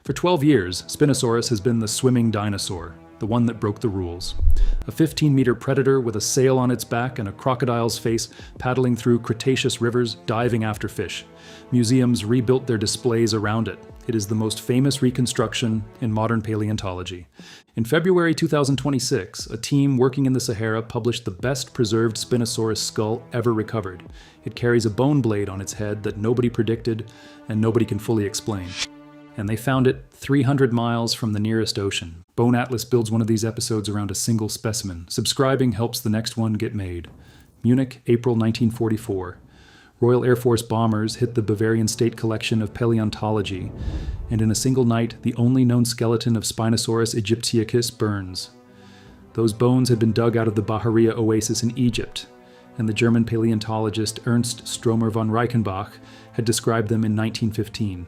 For 12 years, Spinosaurus has been the swimming dinosaur, the one that broke the rules. A 15-meter predator with a sail on its back and a crocodile's face paddling through Cretaceous rivers, diving after fish. Museums rebuilt their displays around it. It is the most famous reconstruction in modern paleontology. In February 2026, a team working in the Sahara published the best preserved Spinosaurus skull ever recovered. It carries a bone blade on its head that nobody predicted and nobody can fully explain. And they found it 300 miles from the nearest ocean. Bone Atlas builds one of these episodes around a single specimen. Subscribing helps the next one get made. Munich, April 1944. Royal Air Force bombers hit the Bavarian State Collection of Paleontology, and in a single night, the only known skeleton of Spinosaurus aegyptiacus burns. Those bones had been dug out of the Bahariya oasis in Egypt, and the German paleontologist Ernst Stromer von Reichenbach had described them in 1915.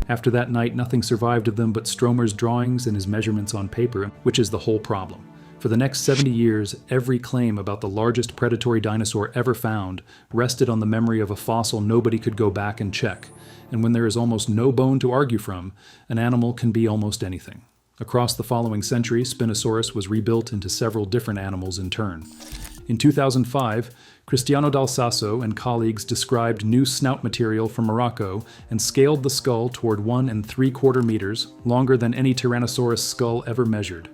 After that night, nothing survived of them but Stromer's drawings and his measurements on paper, which is the whole problem. For the next 70 years, every claim about the largest predatory dinosaur ever found rested on the memory of a fossil nobody could go back and check. And when there is almost no bone to argue from, an animal can be almost anything. Across the following century, Spinosaurus was rebuilt into several different animals in turn. In 2005, Cristiano Dal Sasso and colleagues described new snout material from Morocco and scaled the skull toward 1 3/4 meters, longer than any Tyrannosaurus skull ever measured.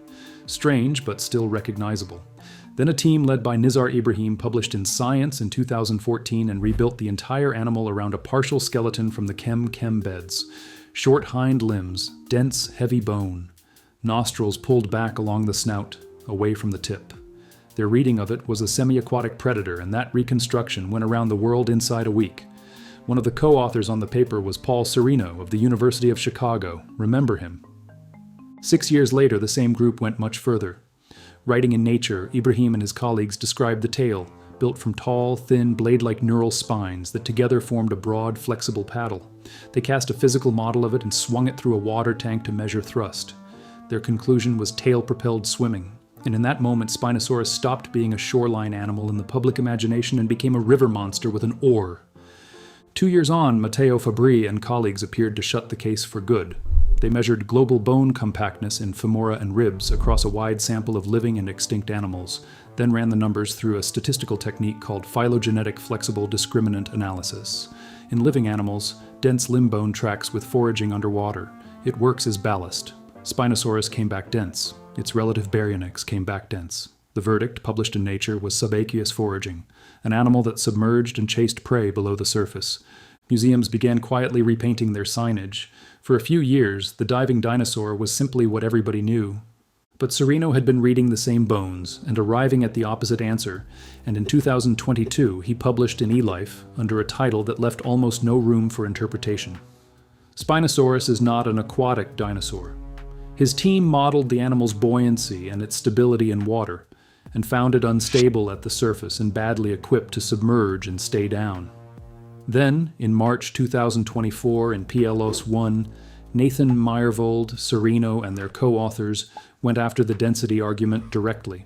Strange, but still recognizable. Then a team led by Nizar Ibrahim published in Science in 2014 and rebuilt the entire animal around a partial skeleton from the chem beds. Short hind limbs, dense, heavy bone. Nostrils pulled back along the snout, away from the tip. Their reading of it was a semi-aquatic predator, and that reconstruction went around the world inside a week. One of the co-authors on the paper was Paul Sereno of the University of Chicago. Remember him. 6 years later, the same group went much further. Writing in Nature, Ibrahim and his colleagues described the tail, built from tall, thin, blade-like neural spines that together formed a broad, flexible paddle. They cast a physical model of it and swung it through a water tank to measure thrust. Their conclusion was tail-propelled swimming. And in that moment, Spinosaurus stopped being a shoreline animal in the public imagination and became a river monster with an oar. 2 years on, Matteo Fabri and colleagues appeared to shut the case for good. They measured global bone compactness in femora and ribs across a wide sample of living and extinct animals, then ran the numbers through a statistical technique called phylogenetic flexible discriminant analysis. In living animals, dense limb bone tracks with foraging underwater. It works as ballast. Spinosaurus came back dense. Its relative baryonyx came back dense. The verdict, published in Nature, was subaqueous foraging, an animal that submerged and chased prey below the surface. Museums began quietly repainting their signage. For a few years, the diving dinosaur was simply what everybody knew. But Sereno had been reading the same bones and arriving at the opposite answer, and in 2022 he published in eLife under a title that left almost no room for interpretation. Spinosaurus is not an aquatic dinosaur. His team modeled the animal's buoyancy and its stability in water, and found it unstable at the surface and badly equipped to submerge and stay down. Then, in March 2024 in PLOS 1, Nathan Meyervold, Sereno, and their co-authors went after the density argument directly.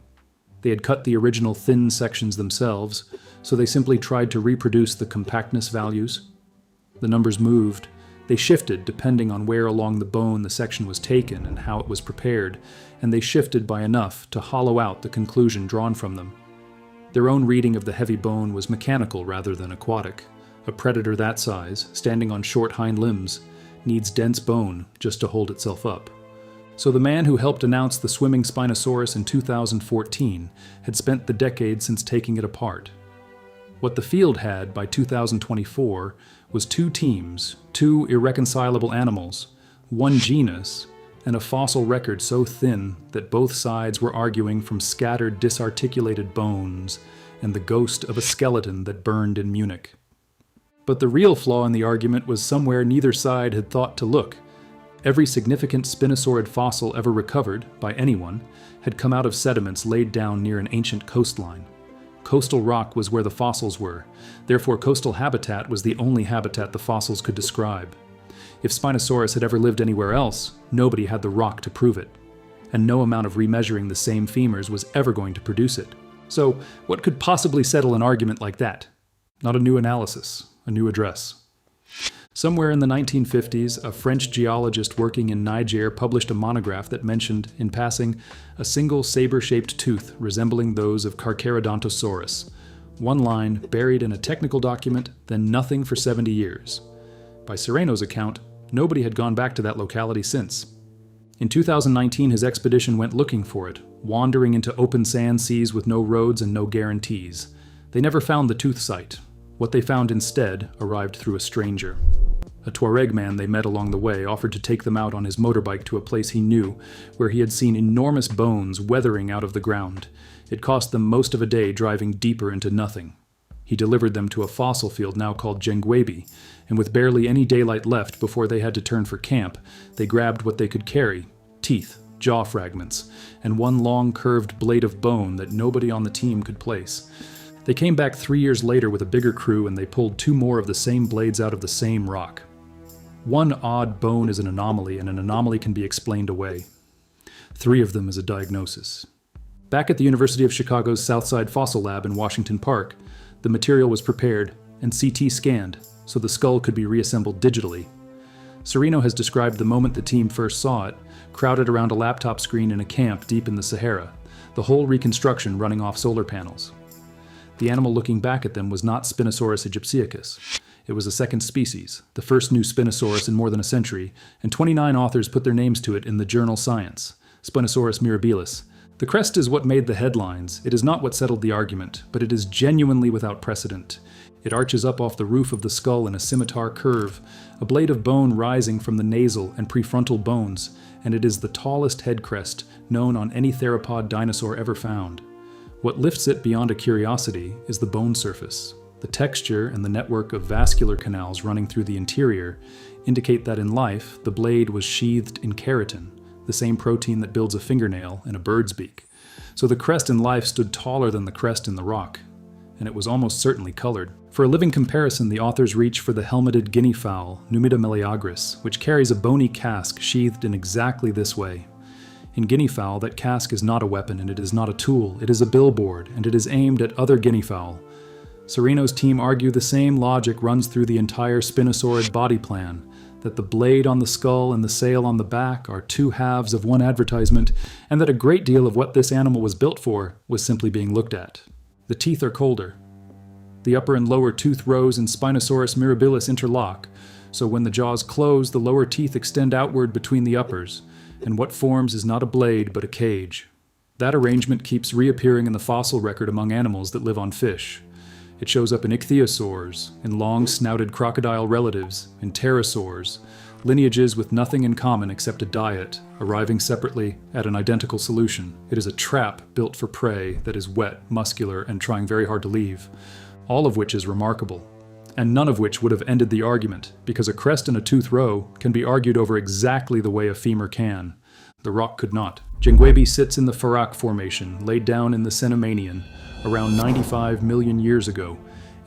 They had cut the original thin sections themselves, so they simply tried to reproduce the compactness values. The numbers moved. They shifted depending on where along the bone the section was taken and how it was prepared, and they shifted by enough to hollow out the conclusion drawn from them. Their own reading of the heavy bone was mechanical rather than aquatic. A predator that size, standing on short hind limbs, needs dense bone just to hold itself up. So the man who helped announce the swimming Spinosaurus in 2014 had spent the decade since taking it apart. What the field had by 2024 was 2 teams, 2 irreconcilable animals, 1 genus, and a fossil record so thin that both sides were arguing from scattered, disarticulated bones and the ghost of a skeleton that burned in Munich. But the real flaw in the argument was somewhere neither side had thought to look. Every significant spinosaurid fossil ever recovered, by anyone, had come out of sediments laid down near an ancient coastline. Coastal rock was where the fossils were, therefore coastal habitat was the only habitat the fossils could describe. If Spinosaurus had ever lived anywhere else, nobody had the rock to prove it, and no amount of remeasuring the same femurs was ever going to produce it. So, what could possibly settle an argument like that? Not a new analysis, a new address. Somewhere in the 1950s, a French geologist working in Niger published a monograph that mentioned, in passing, a single saber-shaped tooth resembling those of Carcharodontosaurus. One line, buried in a technical document, then nothing for 70 years. By Sereno's account, nobody had gone back to that locality since. In 2019, his expedition went looking for it, wandering into open sand seas with no roads and no guarantees. They never found the tooth site. What they found instead arrived through a stranger. A Tuareg man they met along the way offered to take them out on his motorbike to a place he knew, where he had seen enormous bones weathering out of the ground. It cost them most of a day driving deeper into nothing. He delivered them to a fossil field now called Jenguebi, and with barely any daylight left before they had to turn for camp, they grabbed what they could carry: teeth, jaw fragments, and one long curved blade of bone that nobody on the team could place. They came back 3 years later with a bigger crew, and they pulled 2 more of the same blades out of the same rock. One odd bone is an anomaly, and an anomaly can be explained away. 3 of them is a diagnosis. Back at the University of Chicago's Southside Fossil Lab in Washington Park, the material was prepared and CT scanned so the skull could be reassembled digitally. Sereno has described the moment the team first saw it, crowded around a laptop screen in a camp deep in the Sahara, the whole reconstruction running off solar panels. The animal looking back at them was not Spinosaurus aegyptiacus. It was a second species, the first new Spinosaurus in more than a century, and 29 authors put their names to it in the journal Science, Spinosaurus mirabilis. The crest is what made the headlines. It is not what settled the argument, but it is genuinely without precedent. It arches up off the roof of the skull in a scimitar curve, a blade of bone rising from the nasal and prefrontal bones, and it is the tallest head crest known on any theropod dinosaur ever found. What lifts it beyond a curiosity is the bone surface. The texture and the network of vascular canals running through the interior indicate that in life, the blade was sheathed in keratin, the same protein that builds a fingernail and a bird's beak. So the crest in life stood taller than the crest in the rock, and it was almost certainly colored. For a living comparison, the authors reach for the helmeted guinea fowl, Numida meleagris, which carries a bony casque sheathed in exactly this way. In guinea fowl, that casque is not a weapon and it is not a tool, it is a billboard, and it is aimed at other guinea fowl. Sereno's team argue the same logic runs through the entire Spinosaurid body plan, that the blade on the skull and the sail on the back are 2 halves of one advertisement, and that a great deal of what this animal was built for was simply being looked at. The teeth are colder. The upper and lower tooth rows in Spinosaurus mirabilis interlock, so when the jaws close, the lower teeth extend outward between the uppers, and what forms is not a blade but a cage. That arrangement keeps reappearing in the fossil record among animals that live on fish. It shows up in ichthyosaurs, in long-snouted crocodile relatives, in pterosaurs, lineages with nothing in common except a diet, arriving separately at an identical solution. It is a trap built for prey that is wet, muscular, and trying very hard to leave, all of which is remarkable, and none of which would have ended the argument, because a crest and a tooth row can be argued over exactly the way a femur can. The rock could not. Jenguebi sits in the Farak Formation, laid down in the Cenomanian, around 95 million years ago,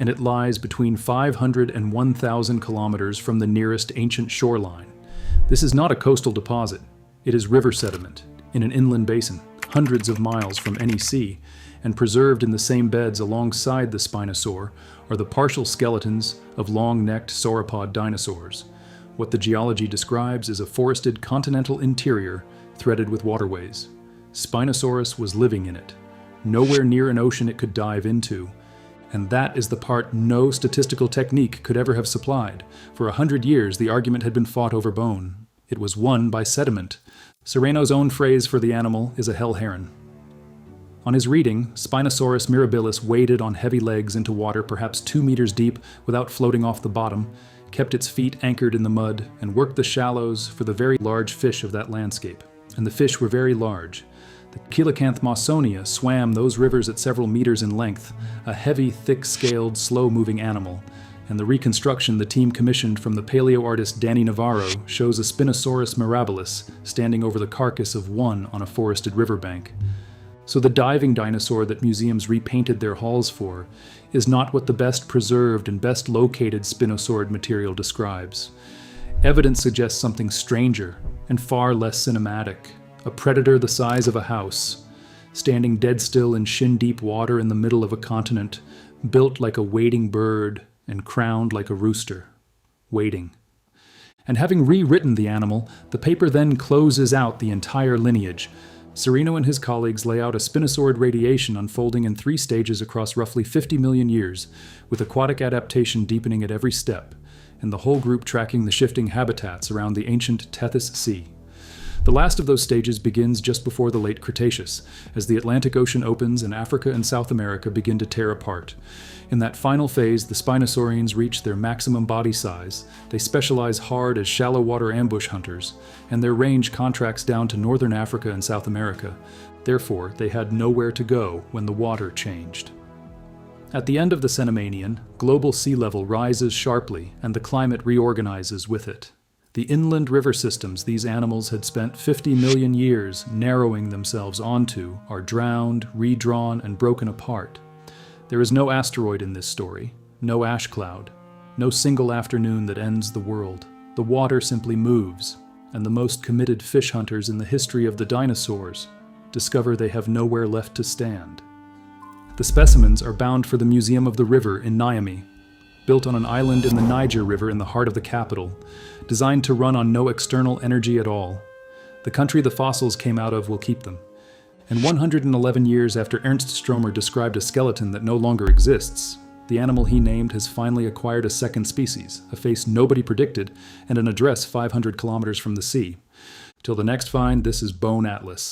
and it lies between 500 and 1,000 kilometers from the nearest ancient shoreline. This is not a coastal deposit. It is river sediment, in an inland basin, hundreds of miles from any sea, and preserved in the same beds alongside the Spinosaur are the partial skeletons of long-necked sauropod dinosaurs. What the geology describes is a forested continental interior threaded with waterways. Spinosaurus was living in it, nowhere near an ocean it could dive into, and that is the part no statistical technique could ever have supplied. For 100 years, the argument had been fought over bone. It was won by sediment. Sereno's own phrase for the animal is a hell heron. On his reading, Spinosaurus mirabilis waded on heavy legs into water perhaps 2 meters deep without floating off the bottom, kept its feet anchored in the mud, and worked the shallows for the very large fish of that landscape. And the fish were very large. The coelacanth Mawsonia swam those rivers at several meters in length, a heavy, thick-scaled, slow-moving animal, and the reconstruction the team commissioned from the paleo artist Danny Navarro shows a Spinosaurus mirabilis standing over the carcass of one on a forested riverbank. So the diving dinosaur that museums repainted their halls for is not what the best preserved and best located Spinosaurid material describes. Evidence suggests something stranger and far less cinematic. A predator the size of a house, standing dead still in shin-deep water in the middle of a continent, built like a wading bird and crowned like a rooster, waiting. And having rewritten the animal, the paper then closes out the entire lineage. Sereno and his colleagues lay out a spinosaurid radiation unfolding in 3 stages across roughly 50 million years, with aquatic adaptation deepening at every step, and the whole group tracking the shifting habitats around the ancient Tethys Sea. The last of those stages begins just before the late Cretaceous, as the Atlantic Ocean opens and Africa and South America begin to tear apart. In that final phase, the Spinosaurians reach their maximum body size, they specialize hard as shallow water ambush hunters, and their range contracts down to northern Africa and South America. Therefore, they had nowhere to go when the water changed. At the end of the Cenomanian, global sea level rises sharply and the climate reorganizes with it. The inland river systems these animals had spent 50 million years narrowing themselves onto are drowned, redrawn, and broken apart. There is no asteroid in this story, no ash cloud, no single afternoon that ends the world. The water simply moves, and the most committed fish hunters in the history of the dinosaurs discover they have nowhere left to stand. The specimens are bound for the Museum of the River in Niamey, built on an island in the Niger River in the heart of the capital, designed to run on no external energy at all. The country the fossils came out of will keep them. And 111 years after Ernst Stromer described a skeleton that no longer exists, the animal he named has finally acquired a second species, a face nobody predicted, and an address 500 kilometers from the sea. Till the next find, this is Bone Atlas.